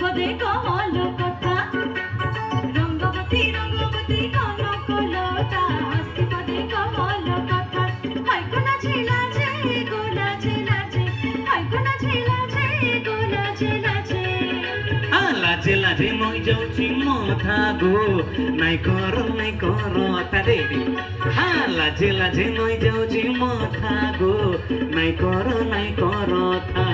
পদে কমল কথা রঙ্গবতী রঙ্গবতী কনকলতা হাসি পদে কমল কথা হয় গো নাচে নাচে গো নাচে নাচে হয় গো নাচে নাচে গো নাচে নাচে লাজে লাজে মই যাଉଛି মথা গো নাই কর তারে লাজে লাজে মই যাଉଛି মথা গো নাই কর থা